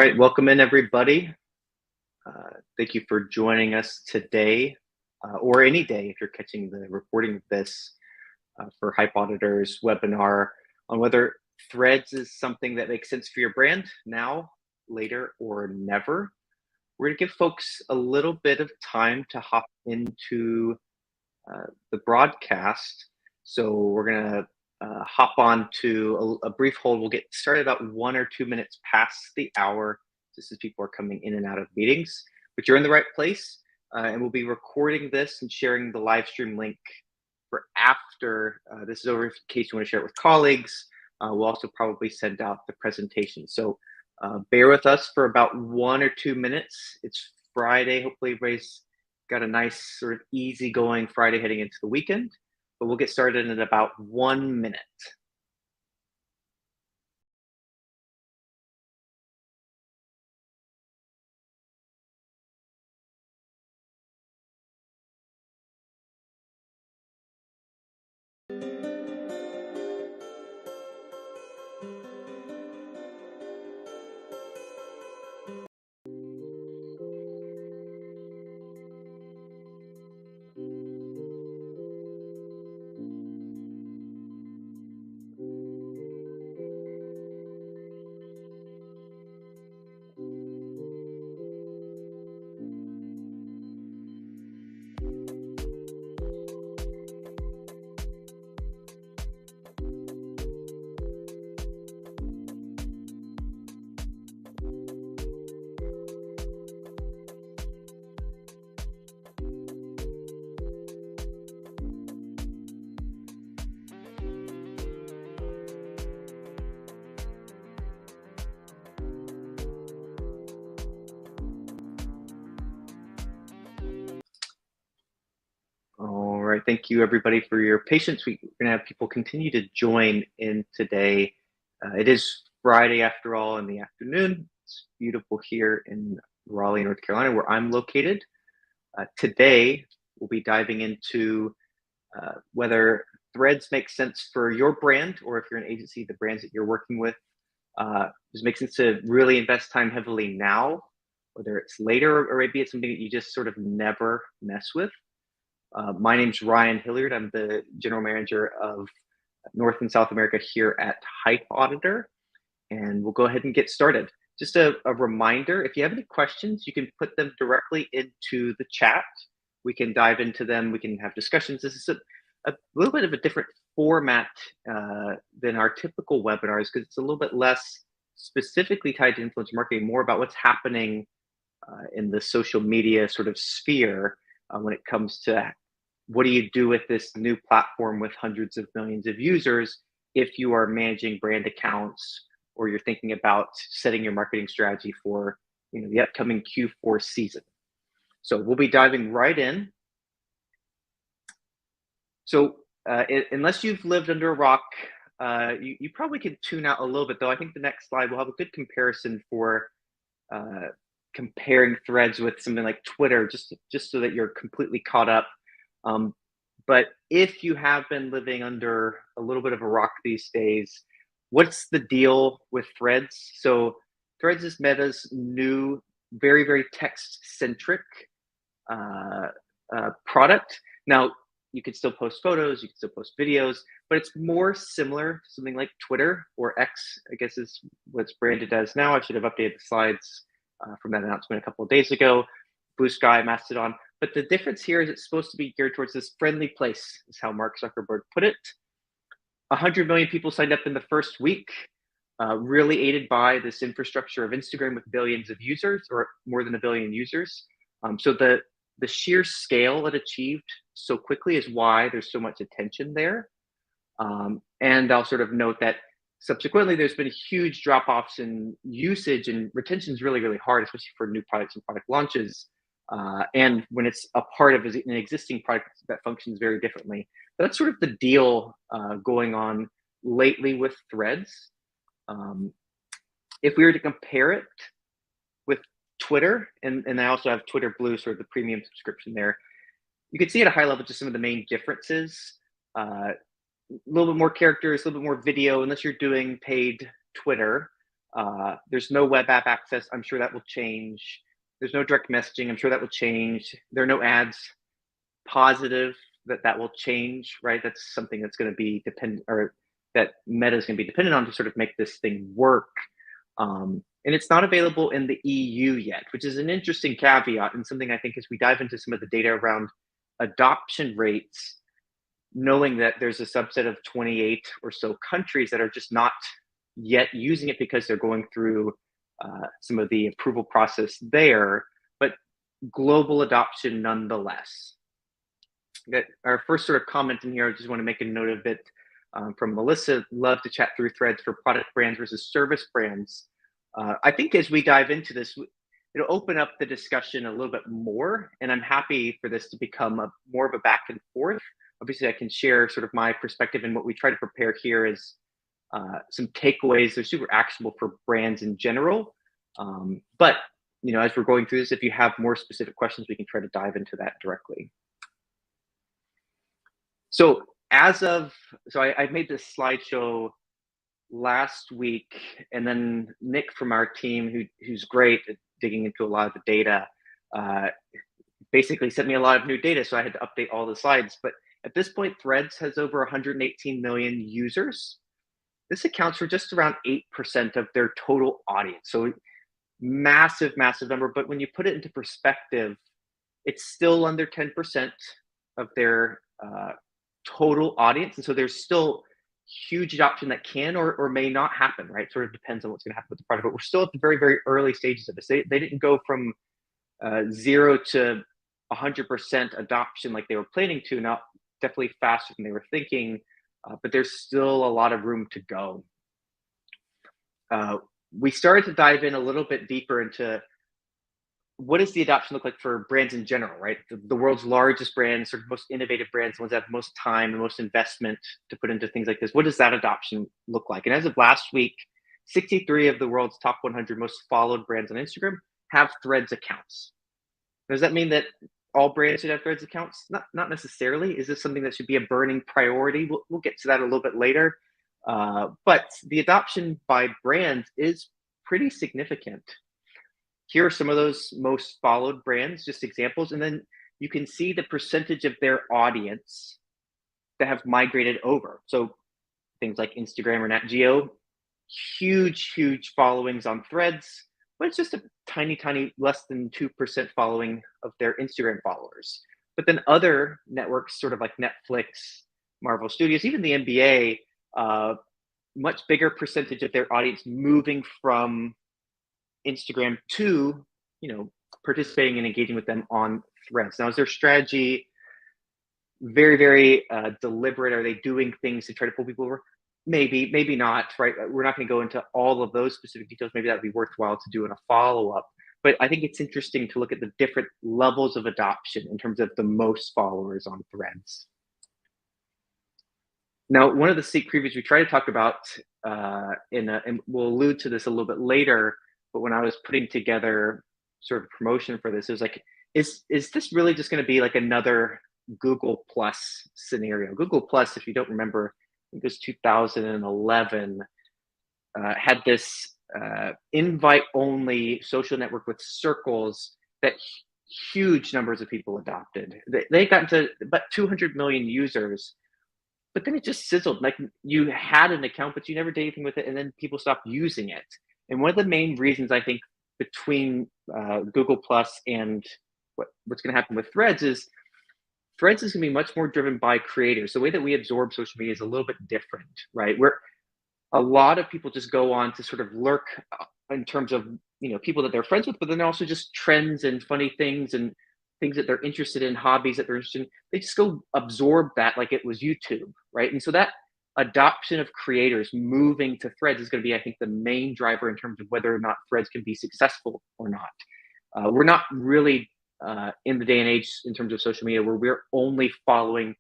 right, welcome in everybody. Thank you for joining us today, or any day if you're catching the recording of this for Hype Auditor's webinar on whether Threads is something that makes sense for your brand now, later, or never. We're going to give folks a little bit of time to hop into the broadcast. So we're going to hop on to a brief hold. We'll get started about 1 or 2 minutes past the hour, just as people are coming in and out of meetings. But you're in the right place, and we'll be recording this and sharing the live stream link for after this is over, in case you want to share it with colleagues. We'll also probably send out the presentation. So bear with us for about 1 or 2 minutes. It's Friday. Hopefully everybody's got a nice sort of easygoing Friday heading into the weekend. But we'll get started in about 1 minute. All right, thank you everybody for your patience. We're gonna have people continue to join in today. It is Friday after all in the afternoon. It's beautiful here in Raleigh, North Carolina, where I'm located. Today, we'll be diving into whether Threads make sense for your brand, or if you're an agency, the brands that you're working with. Does it make sense to really invest time heavily now, whether it's later, or maybe it's something that you just sort of never mess with? My name's Ryan Hilliard. I'm the general manager of North and South America here at Hype Auditor, and we'll go ahead and get started. Just a reminder, if you have any questions, you can put them directly into the chat. We can dive into them. We can have discussions. This is a little bit of a different format than our typical webinars, because it's a little bit less specifically tied to influencer marketing, more about what's happening in the social media sort of sphere when it comes to what do you do with this new platform with hundreds of millions of users if you are managing brand accounts, or you're thinking about setting your marketing strategy for the upcoming Q4 season. So we'll be diving right in. So unless you've lived under a rock, you probably can tune out a little bit, though. I think the next slide will have a good comparison for comparing Threads with something like Twitter, just so that you're completely caught up. But if you have been living under a little bit of a rock these days, what's the deal with Threads? So Threads is Meta's new, very, very text-centric product. Now, you can still post photos, you can still post videos, but it's more similar to something like Twitter, or X, I guess is what's branded as now. I should have updated the slides from that announcement a couple of days ago. Blue Sky, Mastodon. But the difference here is it's supposed to be geared towards this friendly place, is how Mark Zuckerberg put it. 100 million people signed up in the first week, really aided by this infrastructure of Instagram with billions of users, or more than 1 billion users. So the sheer scale it achieved so quickly is why there's so much attention there. And I'll sort of note that subsequently, there's been huge drop-offs in usage, and retention is really, really hard, especially for new products and product launches. And when it's a part of an existing product that functions very differently. That's sort of the deal going on lately with Threads. If we were to compare it with Twitter, and I also have Twitter Blue, sort of the premium subscription there, you can see at a high level just some of the main differences. A little bit more characters, a little bit more video, unless you're doing paid Twitter. There's no web app access. I'm sure that will change. There's no direct messaging. I'm sure that will change. There are no ads. Positive that will change, right? That's something that's going to be dependent, or that Meta is going to be dependent on to sort of make this thing work. And it's not available in the EU yet, which is an interesting caveat, and something I think as we dive into some of the data around adoption rates, knowing that there's a subset of 28 or so countries that are just not yet using it because they're going through some of the approval process there, but global adoption nonetheless. That our first sort of comment in here, I just want to make a note of it from Melissa. Love to chat through threads for product brands versus service brands. I think as we dive into this, it'll open up the discussion a little bit more, and I'm happy for this to become more of a back and forth. Obviously, I can share sort of my perspective, and what we try to prepare here is some takeaways. They're super actionable for brands in general. But as we're going through this, if you have more specific questions, we can try to dive into that directly. So I made this slideshow last week, and then Nick from our team, who's great at digging into a lot of the data, basically sent me a lot of new data, so I had to update all the slides. But at this point, Threads has over 118 million users. This accounts for just around 8% of their total audience. So massive, massive number. But when you put it into perspective, it's still under 10% of their total audience. And so there's still huge adoption that can or may not happen, right? Sort of depends on what's going to happen with the product. But we're still at the very, very early stages of this. They didn't go from 0 to 100% adoption like they were planning to, not definitely faster than they were thinking, but there's still a lot of room to go. We started to dive in a little bit deeper into what does the adoption look like for brands in general, right? The world's largest brands, sort of most innovative brands, the ones that have the most time, the most investment to put into things like this. What does that adoption look like? And as of last week, 63 of the world's top 100 most followed brands on Instagram have Threads accounts. Does that mean that all brands should have Threads accounts? Not necessarily. Is this something that should be a burning priority? We'll get to that a little bit later. But the adoption by brands is pretty significant. Here are some of those most followed brands, just examples. And then you can see the percentage of their audience that have migrated over. So things like Instagram or Nat Geo, huge followings on Threads, but it's just a tiny, less than 2% following of their Instagram followers. But then other networks, sort of like Netflix, Marvel Studios, even the NBA, much bigger percentage of their audience moving from Instagram to, participating and engaging with them on Threads. Now, is their strategy very, very deliberate? Are they doing things to try to pull people over? Maybe not, right? We're not going to go into all of those specific details. Maybe that'd be worthwhile to do in a follow-up. But I think it's interesting to look at the different levels of adoption in terms of the most followers on Threads. Now, one of the sneak previews we try to talk about, and we'll allude to this a little bit later, but when I was putting together sort of promotion for this, it was like, is this really just going to be like another Google Plus scenario? Google Plus, if you don't remember, I think it was 2011, had this invite-only social network with circles that huge numbers of people adopted. They got to about 200 million users, but then it just sizzled. Like, you had an account, but you never did anything with it, and then people stopped using it. And one of the main reasons, I think, between Google Plus and what's going to happen with Threads is going to be much more driven by creators. The way that we absorb social media is a little bit different, right? Where a lot of people just go on to sort of lurk in terms of people that they're friends with, but then also just trends and funny things and things that they're interested in, hobbies that they're interested in. They just go absorb that like it was YouTube, right? And so that adoption of creators moving to Threads is going to be, I think, the main driver in terms of whether or not Threads can be successful or not. We're not really in the day and age in terms of social media where we're only following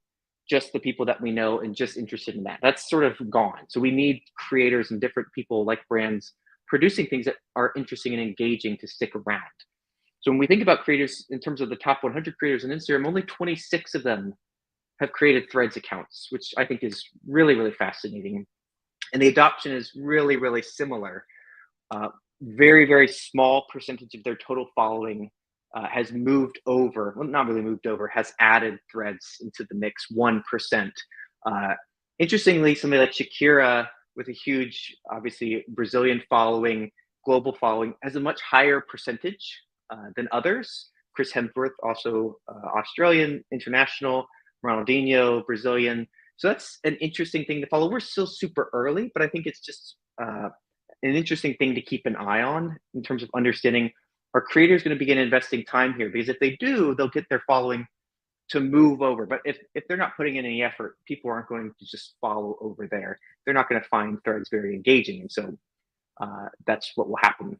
just the people that we know and just interested in that. That's sort of gone. So we need creators and different people like brands producing things that are interesting and engaging to stick around. So when we think about creators in terms of the top 100 creators on Instagram, only 26 of them have created Threads accounts, which I think is really, really fascinating. And the adoption is really, really similar. Very, very small percentage of their total following has moved over, well, not really moved over, has added Threads into the mix, 1%. Uh, Interestingly, somebody like Shakira, with a huge, obviously, Brazilian following, global following, has a much higher percentage than others. Chris Hemsworth, also Australian, international, Ronaldinho, Brazilian. So that's an interesting thing to follow. We're still super early, but I think it's just an interesting thing to keep an eye on in terms of understanding, are creators going to begin investing time here? Because if they do, they'll get their following to move over. But if they're not putting in any effort, people aren't going to just follow over there. They're not going to find Threads very engaging. And so that's what will happen.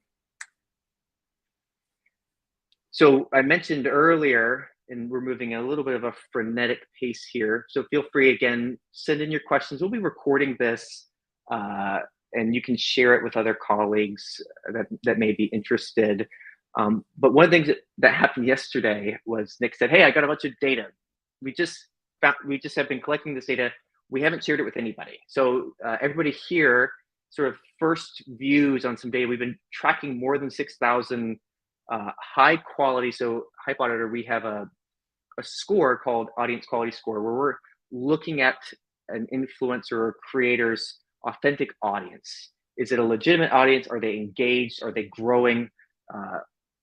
So I mentioned earlier, and we're moving at a little bit of a frenetic pace here. So feel free, again, send in your questions. We'll be recording this, and you can share it with other colleagues that may be interested. But one of the things that happened yesterday was Nick said, "Hey, I got a bunch of data. We just have been collecting this data. We haven't shared it with anybody. So everybody here, sort of first views on some data. We've been tracking more than 6,000 high quality." So Hype Auditor, we have a score called Audience Quality Score, where we're looking at an influencer or creator's authentic audience. Is it a legitimate audience? Are they engaged? Are they growing?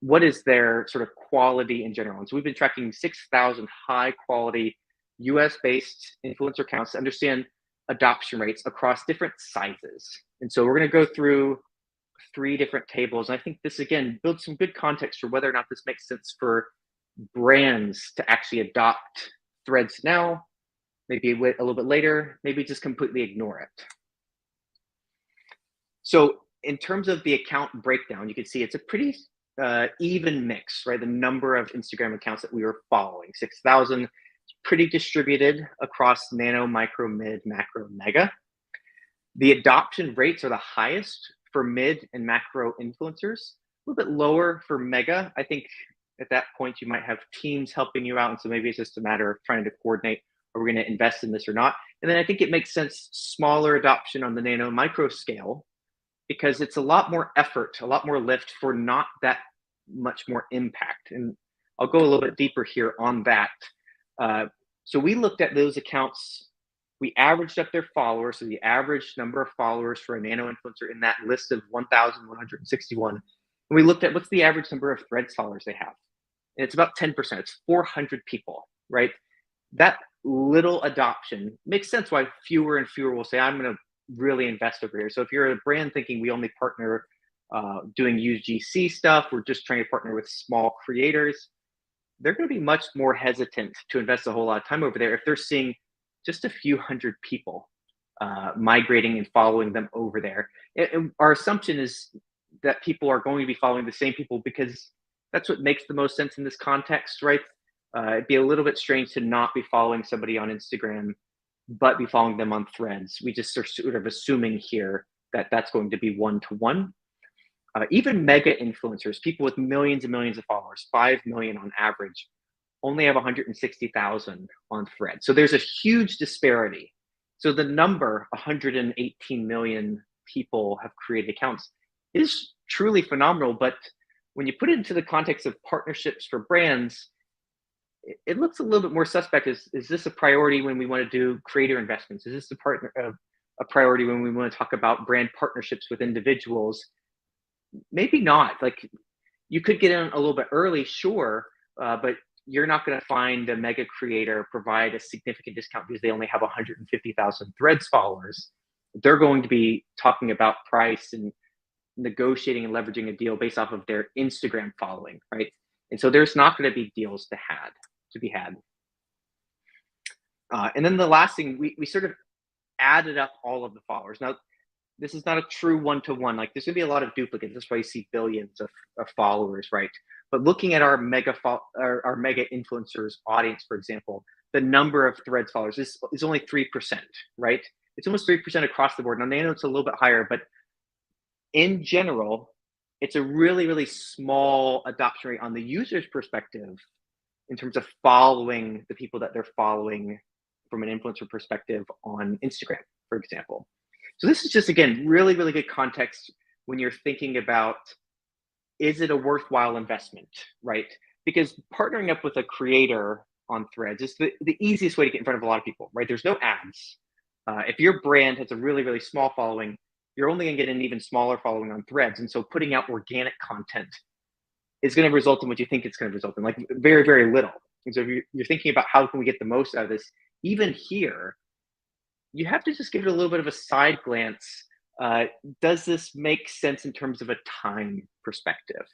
What is their sort of quality in general? And so we've been tracking 6,000 high quality US based influencer accounts to understand adoption rates across different sizes. And so we're going to go through 3 different tables. And I think this, again, builds some good context for whether or not this makes sense for brands to actually adopt Threads now, maybe a little bit later, maybe just completely ignore it. So in terms of the account breakdown, you can see it's a pretty even mix, right? The number of Instagram accounts that we were following, 6,000, pretty distributed across nano, micro, mid, macro, mega. The adoption rates are the highest for mid and macro influencers, a little bit lower for mega. I think at that point you might have teams helping you out, and so maybe it's just a matter of trying to coordinate, are we going to invest in this or not? And then I think it makes sense, smaller adoption on the nano micro scale, because it's a lot more effort, a lot more lift for not that much more impact. And I'll go a little bit deeper here on that. So we looked at those accounts. We averaged up their followers, so the average number of followers for a nano influencer in that list of 1,161. And we looked at what's the average number of Threads followers they have. And it's about 10%. It's 400 people, right? That little adoption makes sense why fewer and fewer will say, I'm going to really invest over here. So if you're a brand thinking we only partner doing UGC stuff, we're just trying to partner with small creators, they're going to be much more hesitant to invest a whole lot of time over there if they're seeing just a few hundred people migrating and following them over there. And our assumption is that people are going to be following the same people because that's what makes the most sense in this context, right? It'd be a little bit strange to not be following somebody on Instagram, but be following them on Threads. We just are sort of assuming here that that's going to be one-to-one. Even mega influencers, people with millions and millions of followers, 5 million on average, only have 160,000 on Threads. So there's a huge disparity. So the number, 118 million people have created accounts, is truly phenomenal. But when you put it into the context of partnerships for brands, it looks a little bit more suspect. Is this a priority when we want to do creator investments? Is this a priority when we want to talk about brand partnerships with individuals? Maybe not. Like, you could get in a little bit early, sure, but you're not going to find a mega creator provide a significant discount because they only have 150,000 Threads followers. They're going to be talking about price and negotiating and leveraging a deal based off of their Instagram following, right? And so there's not going to be deals to be had. And then the last thing, we sort of added up all of the followers. Now, this is not a true one-to-one. Like, there's going to be a lot of duplicates. That's why you see billions of followers, right? But looking at our mega influencers audience, for example, the number of Threads followers is only 3%, right? It's almost 3% across the board. Now, Nano, it's a little bit higher, but in general, it's a really, really small adoption rate on the user's perspective in terms of following the people that they're following from an influencer perspective on Instagram, for example. So this is just, again, really, really good context when you're thinking about, is it a worthwhile investment, right? Because partnering up with a creator on Threads is the easiest way to get in front of a lot of people, right? There's no ads. If your brand has a really, really small following, you're only going to get an even smaller following on Threads. And so putting out organic content is going to result in what you think it's going to result in, like very, very little. And so if you're thinking about how can we get the most out of this, even here, you have to just give it a little bit of a side glance. Does this make sense in terms of a time perspective?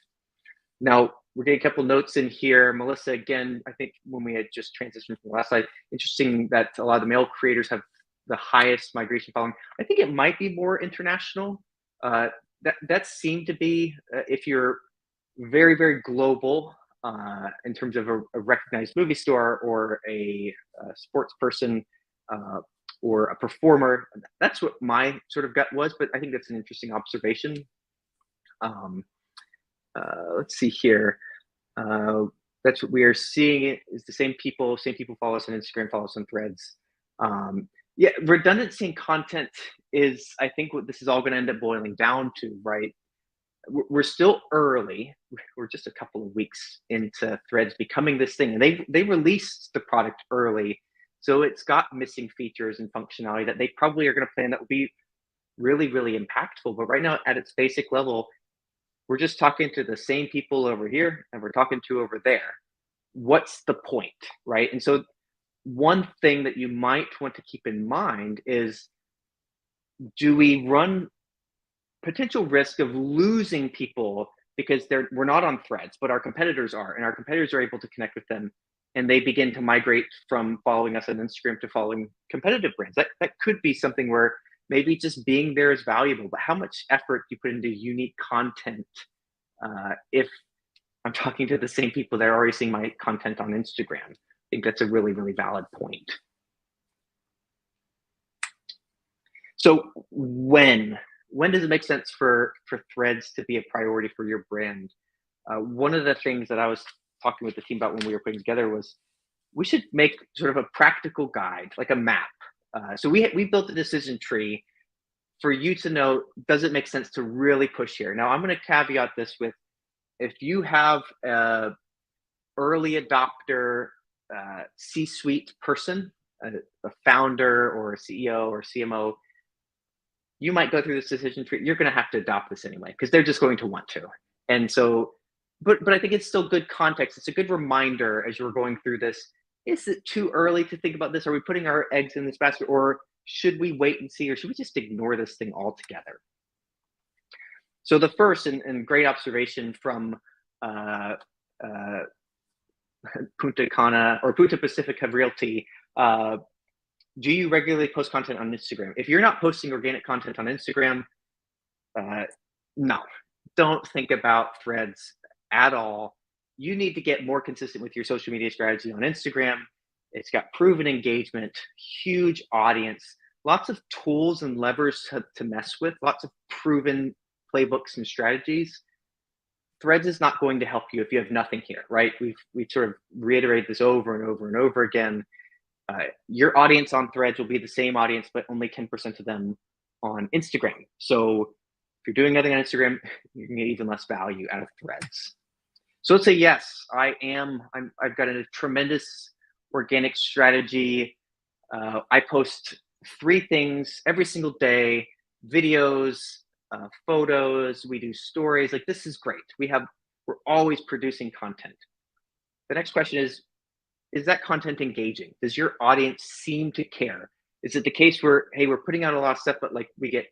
Now, we're getting a couple notes in here. Melissa, again, I think when we had just transitioned from the last slide, interesting that a lot of the male creators have the highest migration following. I think it might be more international. That seemed to be, if you're very, very global in terms of a recognized movie star or a sports person or a performer, that's what my sort of gut was, but I think that's an interesting observation. Let's see here. That's what we are seeing is the same people follow us on Instagram, follow us on Threads. Yeah, redundancy in content is, I think, what this is all going to end up boiling down to, right? We're still early. We're just a couple of weeks into Threads becoming this thing, and they released the product early, so it's got missing features and functionality that they probably are going to plan that will be really, really impactful. But right now, at its basic level, we're just talking to the same people over here and we're talking to over there. What's the point, right? And so one thing that you might want to keep in mind is, do we run potential risk of losing people because we're not on Threads, but our competitors are, and our competitors are able to connect with them, and they begin to migrate from following us on Instagram to following competitive brands? That could be something where maybe just being there is valuable, but how much effort you put into unique content if I'm talking to the same people that are already seeing my content on Instagram? I think that's a really, really valid point. So when does it make sense for Threads to be a priority for your brand? One of the things that I was talking with the team about when we were putting together was we should make sort of a practical guide, like a map. So we built a decision tree for you to know, does it make sense to really push here? Now, I'm going to caveat this with, if you have a early adopter C-suite person, a founder or a CEO or CMO, you might go through this decision tree. You're going to have to adopt this anyway, because they're just going to want to. And so, but I think it's still good context. It's a good reminder as you're going through this. Is it too early to think about this? Are we putting our eggs in this basket, or should we wait and see, or should we just ignore this thing altogether? So the first and great observation from Punta Cana or Punta Pacifica Realty, do you regularly post content on Instagram? If you're not posting organic content on Instagram, no, don't think about Threads at all. You need to get more consistent with your social media strategy on Instagram. It's got proven engagement, huge audience, lots of tools and levers to mess with, lots of proven playbooks and strategies. Threads is not going to help you if you have nothing here, right? We've sort of reiterated this over and over and over again. Your audience on Threads will be the same audience, but only 10% of them on Instagram. So if you're doing nothing on Instagram, you can get even less value out of Threads. So let's say, yes, I've got a tremendous organic strategy. I post 3 things every single day: videos, photos, we do stories. Like, this is great. We're always producing content. The next question is that content engaging? Does your audience seem to care? Is it the case where, hey, we're putting out a lot of stuff, but like we get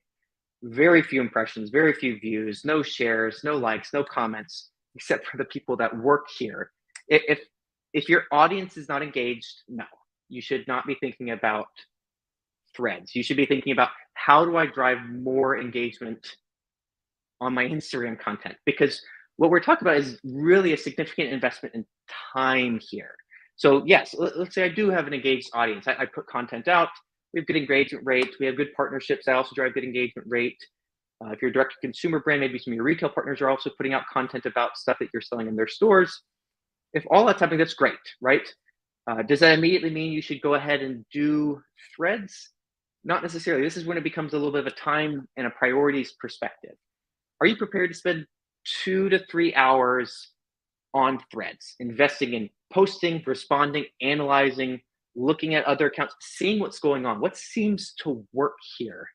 very few impressions, very few views, no shares, no likes, no comments, except for the people that work here? If your audience is not engaged, no, you should not be thinking about Threads. You should be thinking about, how do I drive more engagement on my Instagram content? Because what we're talking about is really a significant investment in time here. So yes, let's say I do have an engaged audience. I put content out. We have good engagement rate. We have good partnerships that also drive good engagement rate. If you're a direct-to-consumer brand, maybe some of your retail partners are also putting out content about stuff that you're selling in their stores. If all that's happening, that's great, right? Does that immediately mean you should go ahead and do Threads? Not necessarily. This is when it becomes a little bit of a time and a priorities perspective. are you prepared to spend 2 to 3 hours on Threads, investing in posting, responding, analyzing, looking at other accounts, seeing what's going on? What seems to work here?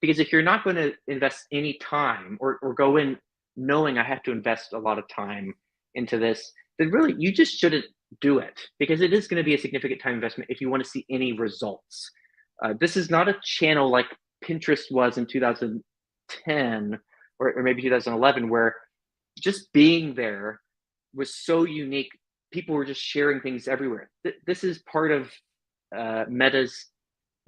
Because if you're not going to invest any time or go in knowing I have to invest a lot of time into this, then really you just shouldn't do it, because it is going to be a significant time investment if you want to see any results. This is not a channel like Pinterest was in 2010 or maybe 2011, where just being there was so unique. People were just sharing things everywhere. This is part of Meta's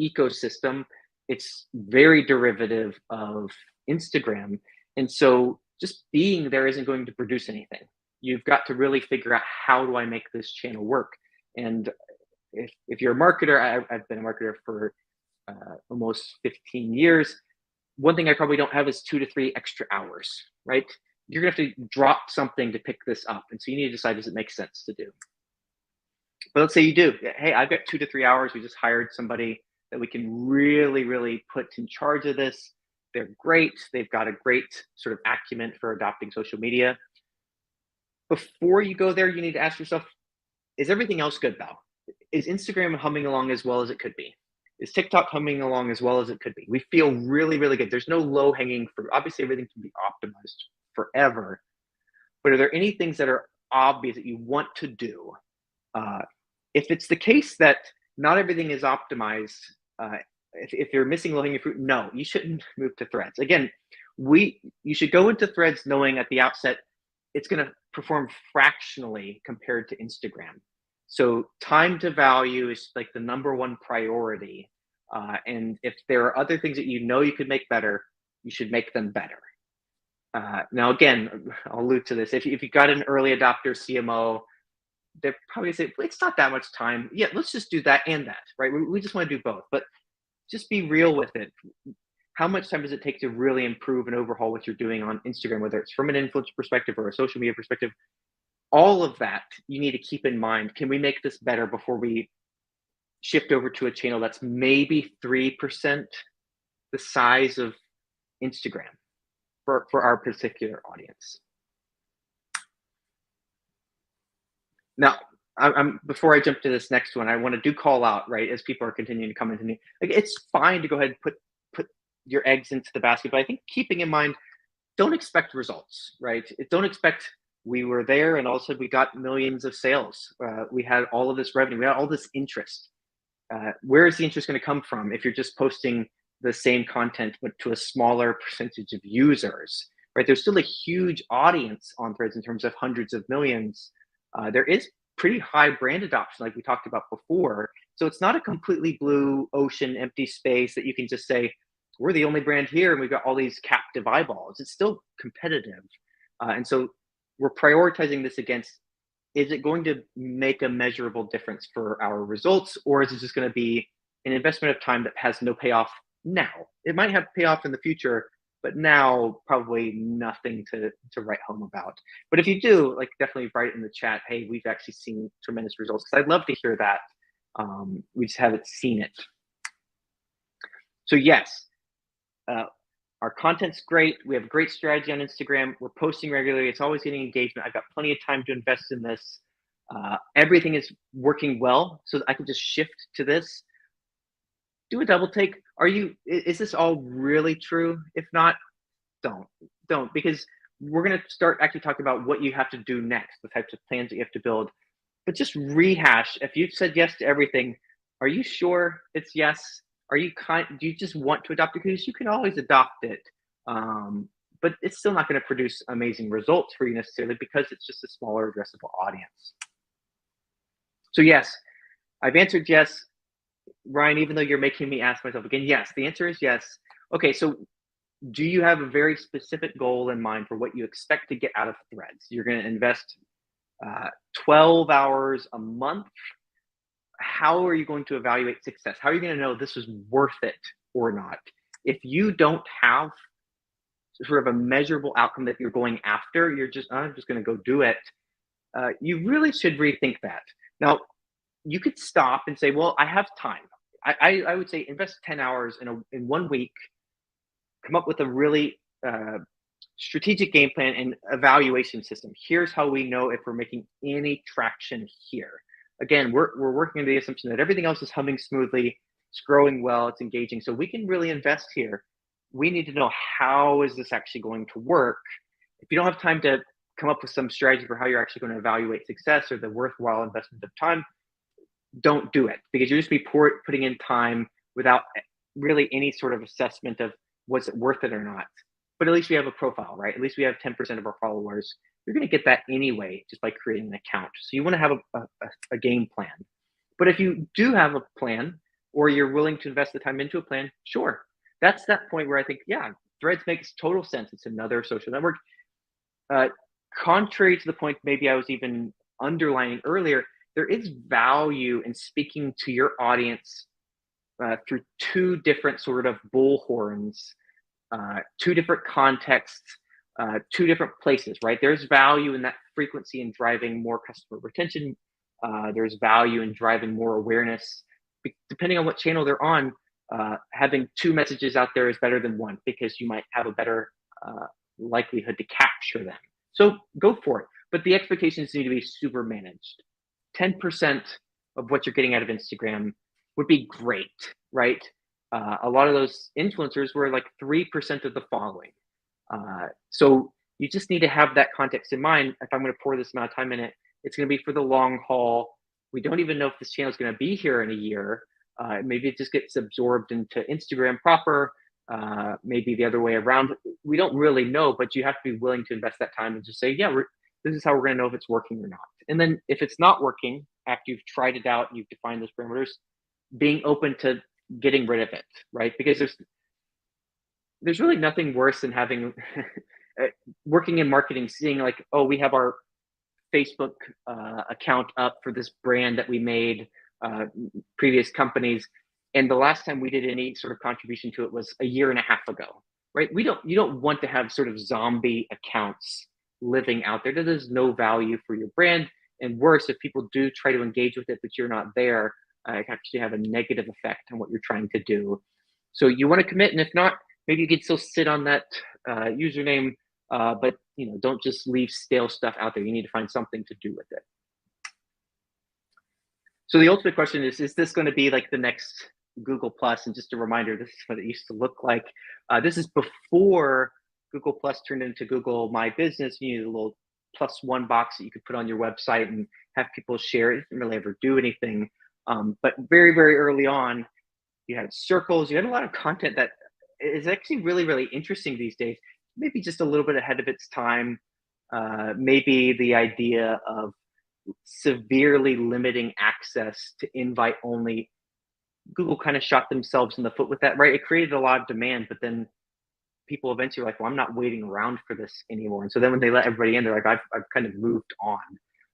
ecosystem. It's very derivative of Instagram. And so just being there isn't going to produce anything. You've got to really figure out, how do I make this channel work? And if you're a marketer, I've been a marketer for almost 15 years. One thing I probably don't have is 2 to 3 extra hours, right? You're gonna have to drop something to pick this up. And so you need to decide, does it make sense to do? But let's say you do. Hey, I've got 2 to 3 hours. We just hired somebody that we can really, really put in charge of this. They're great. They've got a great sort of acumen for adopting social media. Before you go there, you need to ask yourself, is everything else good though? Is Instagram humming along as well as it could be? Is TikTok humming along as well as it could be? We feel really, really good. There's no low hanging fruit. Obviously, everything can be optimized forever. But are there any things that are obvious that you want to do? If it's the case that not everything is optimized, if you're missing low hanging fruit, no, you shouldn't move to Threads. Again, you should go into Threads knowing at the outset it's going to perform fractionally compared to Instagram. So time to value is like the number one priority. And if there are other things that you know you could make better, you should make them better. Now, again, I'll allude to this. If you got an early adopter CMO, they're probably say, it's not that much time. Yeah, let's just do that and that, right? We just want to do both, but just be real with it. How much time does it take to really improve and overhaul what you're doing on Instagram, whether it's from an influencer perspective or a social media perspective? All of that you need to keep in mind. Can we make this better before we shift over to a channel that's maybe 3% the size of Instagram for our particular audience? Now, before I jump to this next one, I want to do call out, right, as people are continuing to come into me. Like, it's fine to go ahead and put your eggs into the basket, but I think keeping in mind, don't expect results, right? Don't expect we were there and all of a sudden we got millions of sales. We had all of this revenue, we had all this interest. Where is the interest going to come from if you're just posting the same content but to a smaller percentage of users, right? There's still a huge audience on Threads in terms of hundreds of millions. There is pretty high brand adoption, like we talked about before. So it's not a completely blue ocean, empty space that you can just say, we're the only brand here and we've got all these captive eyeballs. It's still competitive. And so we're prioritizing this against, is it going to make a measurable difference for our results, or is it just going to be an investment of time that has no payoff now? It might have payoff in the future, but now probably nothing to write home about. But if you do, like, definitely write in the chat, hey, we've actually seen tremendous results, because I'd love to hear that. We just haven't seen it. So yes, our content's great. We have a great strategy on Instagram. We're posting regularly. It's always getting engagement. I've got plenty of time to invest in this. Everything is working well, so I can just shift to this. Do a double take. Is this all really true? If not, don't, because we're going to start actually talking about what you have to do next, the types of plans that you have to build. But just rehash. If you've said yes to everything, are you sure it's yes? Do you just want to adopt it? Because you can always adopt it, but it's still not going to produce amazing results for you necessarily, because it's just a smaller addressable audience. So yes, I've answered yes. Ryan, even though you're making me ask myself again, yes, the answer is yes. Okay, so do you have a very specific goal in mind for what you expect to get out of Threads? You're going to invest 12 hours a month. How are you going to evaluate success? How are you going to know this is worth it or not? If you don't have sort of a measurable outcome that you're going after, I'm just going to go do it. You really should rethink that. Now, you could stop and say, well, I have time. I would say invest 10 hours in 1 week, come up with a really strategic game plan and evaluation system. Here's how we know if we're making any traction here. Again, we're working on the assumption that everything else is humming smoothly, it's growing well, it's engaging. So we can really invest here. We need to know, how is this actually going to work? If you don't have time to come up with some strategy for how you're actually going to evaluate success or the worthwhile investment of time, don't do it, because you'll just be putting in time without really any sort of assessment of was it worth it or not. But at least we have a profile, right? At least we have 10% of our followers. You're going to get that anyway just by creating an account. So you want to have a game plan. But if you do have a plan, or you're willing to invest the time into a plan, sure. That's that point where I think, yeah, Threads makes total sense. It's another social network. Contrary to the point maybe I was even underlining earlier, there is value in speaking to your audience through two different sort of bullhorns, two different contexts, two different places, right? There's value in that frequency in driving more customer retention. There's value in driving more awareness. Depending on what channel they're on, having two messages out there is better than one, because you might have a better likelihood to capture them. So go for it. But the expectations need to be super managed. 10% of what you're getting out of Instagram would be great, right? A lot of those influencers were like 3% of the following. So you just need to have that context in mind. If I'm going to pour this amount of time in it, it's going to be for the long haul. We don't even know if this channel is going to be here in a year. Maybe it just gets absorbed into Instagram proper. Maybe the other way around. We don't really know, but you have to be willing to invest that time and just say, yeah, this is how we're going to know if it's working or not. And then if it's not working, after you've tried it out, you've defined those parameters, being open to getting rid of it, right? Because there's really nothing worse than having working in marketing, seeing like, oh, we have our Facebook account up for this brand that we made, previous companies, and the last time we did any sort of contribution to it was a year and a half ago, right? You don't want to have sort of zombie accounts living out there. There's no value for your brand, and worse, if people do try to engage with it but you're not there, it can actually have a negative effect on what you're trying to do. So you want to commit, and if not, maybe you can still sit on that username, but don't just leave stale stuff out there. You need to find something to do with it. So the ultimate question is this going to be like the next Google Plus? And just a reminder, this is what it used to look like. This is before Google Plus turned into Google My Business. You need a little +1 box that you could put on your website and have people share it. It didn't really ever do anything. But very, very early on, you had circles. You had a lot of content that is actually really, really interesting these days. Maybe just a little bit ahead of its time. Maybe the idea of severely limiting access to invite only. Google kind of shot themselves in the foot with that, right? It created a lot of demand, but then people eventually were like, well, I'm not waiting around for this anymore. And so then when they let everybody in, they're like, I've kind of moved on.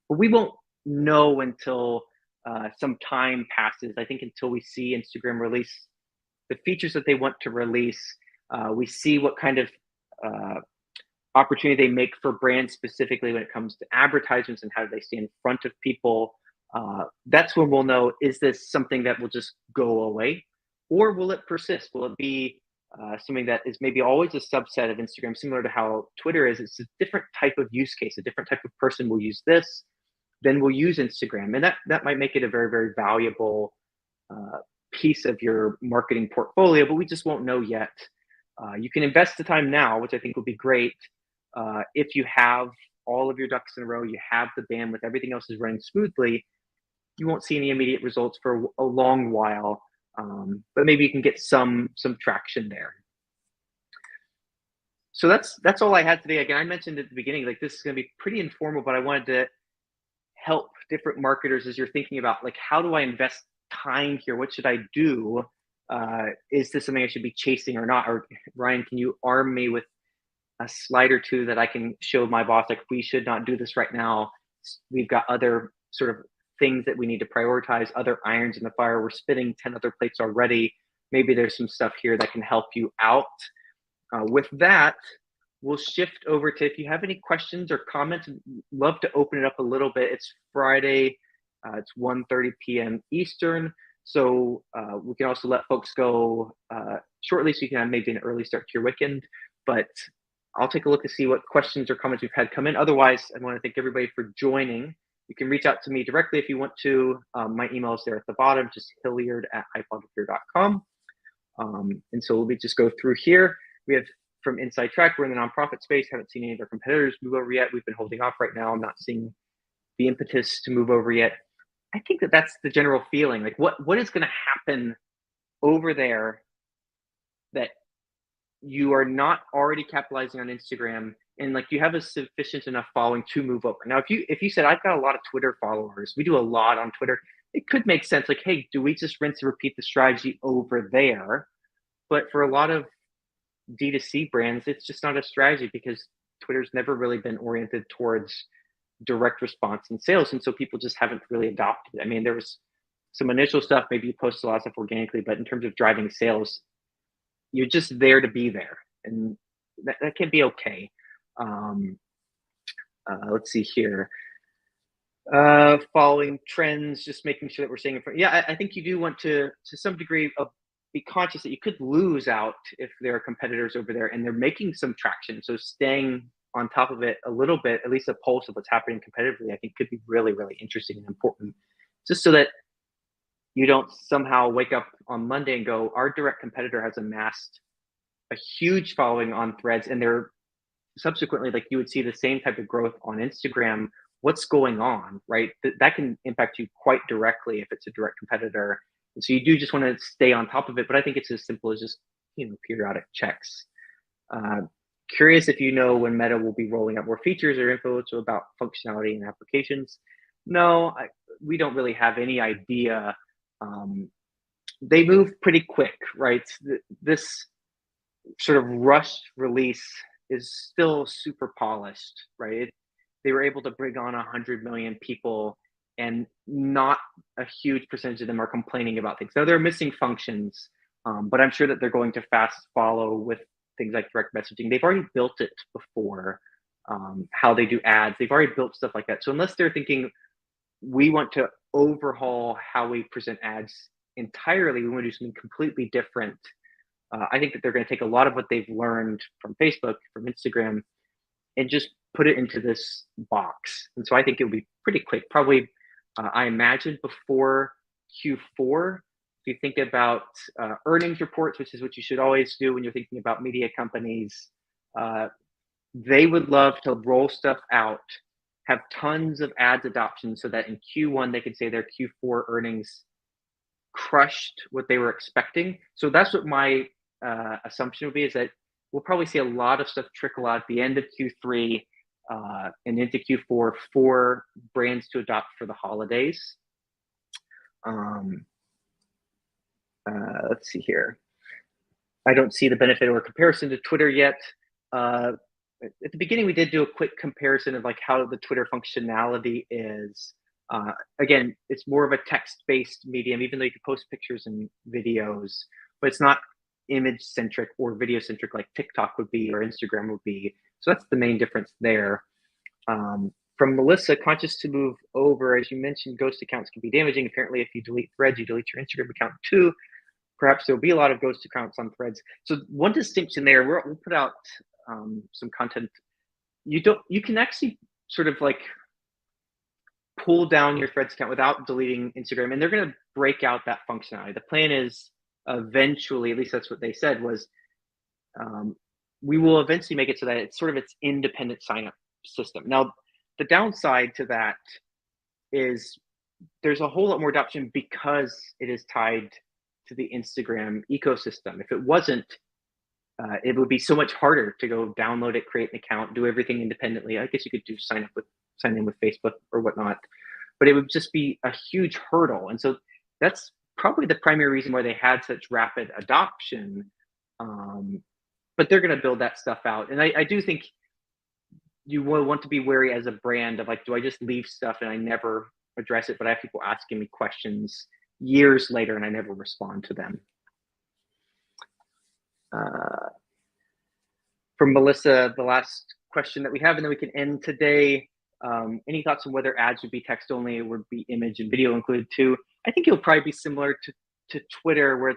But we won't know until some time passes. I think until we see Instagram release the features that they want to release, we see what kind of opportunity they make for brands specifically when it comes to advertisements and how do they stay in front of people. That's when we'll know, is this something that will just go away, or will it persist? Will it be something that is maybe always a subset of Instagram, similar to how Twitter is? It's a different type of use case. A different type of person will use this, then we'll use Instagram. And that might make it a very, very valuable piece of your marketing portfolio, but we just won't know yet. You can invest the time now, which I think will be great. If you have all of your ducks in a row, you have the bandwidth, everything else is running smoothly, you won't see any immediate results for a long while, but maybe you can get some traction there. So that's all I had today. Again, I mentioned at the beginning, like this is going to be pretty informal, but I wanted to help different marketers as you're thinking about, like, how do I invest time here? What should I do? Is this something I should be chasing or not? Or Ryan, can you arm me with a slide or two that I can show my boss, like, we should not do this right now. We've got other sort of things that we need to prioritize, other irons in the fire. We're spinning 10 other plates already. Maybe there's some stuff here that can help you out. With that, we'll shift over to, if you have any questions or comments, love to open it up a little bit. It's Friday, it's 1:30 p.m. Eastern. So we can also let folks go shortly, so you can have maybe an early start to your weekend. But I'll take a look to see what questions or comments we've had come in. Otherwise, I want to thank everybody for joining. You can reach out to me directly if you want to. My email is there at the bottom, just hilliard@hypothecator.com. And so we'll just go through here. We have from Inside Track, we're in the nonprofit space, haven't seen any of our competitors move over yet. We've been holding off right now. I'm not seeing the impetus to move over yet. I think that that's the general feeling. Like what is going to happen over there that you are not already capitalizing on Instagram, and like you have a sufficient enough following to move over. Now, if you said I've got a lot of Twitter followers, we do a lot on Twitter, it could make sense. Like, hey, do we just rinse and repeat the strategy over there? But for a lot of D2C brands, it's just not a strategy because Twitter's never really been oriented towards direct response and sales. And so people just haven't really adopted it. I mean, there was some initial stuff, maybe you post a lot of stuff organically, but in terms of driving sales, you're just there to be there. And that can be okay. Let's see here. Following trends, just making sure that we're staying in front. Yeah, I think you do want to some degree, be conscious that you could lose out if there are competitors over there and they're making some traction. So staying on top of it a little bit, at least a pulse of what's happening competitively, I think could be really, really interesting and important, just so that you don't somehow wake up on Monday and go, our direct competitor has amassed a huge following on Threads, and they're subsequently, like, you would see the same type of growth on Instagram. What's going on, right? That can impact you quite directly if it's a direct competitor. And so you do just want to stay on top of it, but I think it's as simple as just, periodic checks. Curious if you know when Meta will be rolling out more features or info about functionality and applications. No, we don't really have any idea. They move pretty quick, right? This sort of rushed release is still super polished, right? They were able to bring on 100 million people, and not a huge percentage of them are complaining about things. Now, they're missing functions, but I'm sure that they're going to fast follow with things like direct messaging. They've already built it before, how they do ads. They've already built stuff like that. So unless they're thinking, we want to overhaul how we present ads entirely, we want to do something completely different, I think that they're going to take a lot of what they've learned from Facebook, from Instagram, and just put it into this box. And so I think it'll be pretty quick, probably, I imagine before Q4. If you think about earnings reports, which is what you should always do when you're thinking about media companies, they would love to roll stuff out, have tons of ads adoption, so that in Q1 they could say their Q4 earnings crushed what they were expecting. So that's what my assumption would be, is that we'll probably see a lot of stuff trickle out at the end of Q3 and into Q4 for brands to adopt for the holidays. Let's see here. I don't see the benefit or comparison to Twitter yet. At the beginning, we did do a quick comparison of like how the Twitter functionality is. Again, it's more of a text-based medium, even though you can post pictures and videos, but it's not image-centric or video-centric like TikTok would be or Instagram would be. So that's the main difference there. From Melissa, conscious to move over, as you mentioned, ghost accounts can be damaging. Apparently, if you delete Threads, you delete your Instagram account too. Perhaps there'll be a lot of ghost accounts on Threads. So one distinction there, we'll put out some content. You can actually sort of like pull down your Threads account without deleting Instagram, and they're going to break out that functionality. The plan is eventually, at least that's what they said, was we will eventually make it so that it's sort of its independent sign-up system. Now, the downside to that is there's a whole lot more adoption because it is tied to the Instagram ecosystem. If it wasn't, it would be so much harder to go download it, create an account, do everything independently. I guess you could sign in with Facebook or whatnot, but it would just be a huge hurdle. And so that's probably the primary reason why they had such rapid adoption. But they're going to build that stuff out. And I do think you will want to be wary as a brand of like, do I just leave stuff and I never address it? But I have people asking me questions years later and I never respond to them. From Melissa, the last question that we have, and then we can end today. Any thoughts on whether ads would be text only or would be image and video included too? I think it'll probably be similar to Twitter, where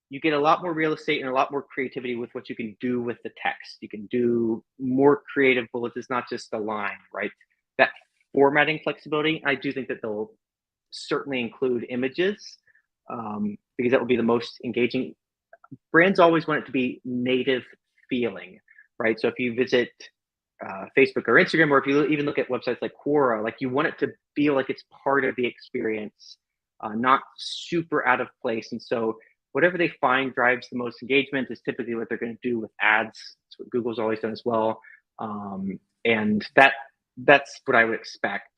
you get a lot more real estate and a lot more creativity with what you can do with the text. You can do more creative bullets. It's not just a line, right? That formatting flexibility, I do think that they'll certainly include images, because that will be the most engaging. Brands always want it to be native feeling, right? So if you visit Facebook or Instagram, or if you even look at websites like Quora, like you want it to feel like it's part of the experience, not super out of place. And so whatever they find drives the most engagement is typically what they're going to do with ads. That's what Google's always done as well, and that's what I would expect.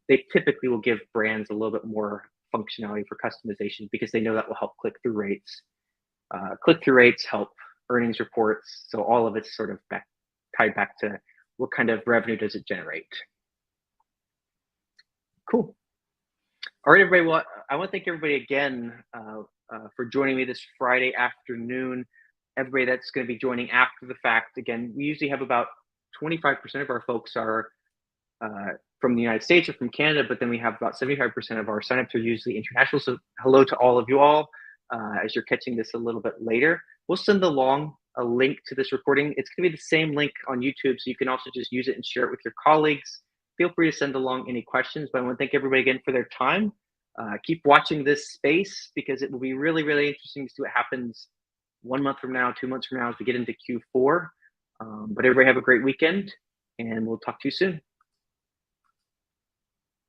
They typically will give brands a little bit more functionality for customization because they know that will help click-through rates. Click-through rates help earnings reports, so all of it's sort of tied back to what kind of revenue does it generate. Cool. All right, everybody. Well, I want to thank everybody again for joining me this Friday afternoon. Everybody that's going to be joining after the fact, again, we usually have about 25% of our folks are from the United States or from Canada, but then we have about 75% of our signups are usually international. So hello to all of you all. As you're catching this a little bit later, we'll send along a link to this recording. It's going to be the same link on YouTube, so you can also just use it and share it with your colleagues. Feel free to send along any questions, but I want to thank everybody again for their time. Keep watching this space because it will be really, really interesting to see what happens 1 month from now, 2 months from now as we get into Q4. But everybody have a great weekend, and we'll talk to you soon.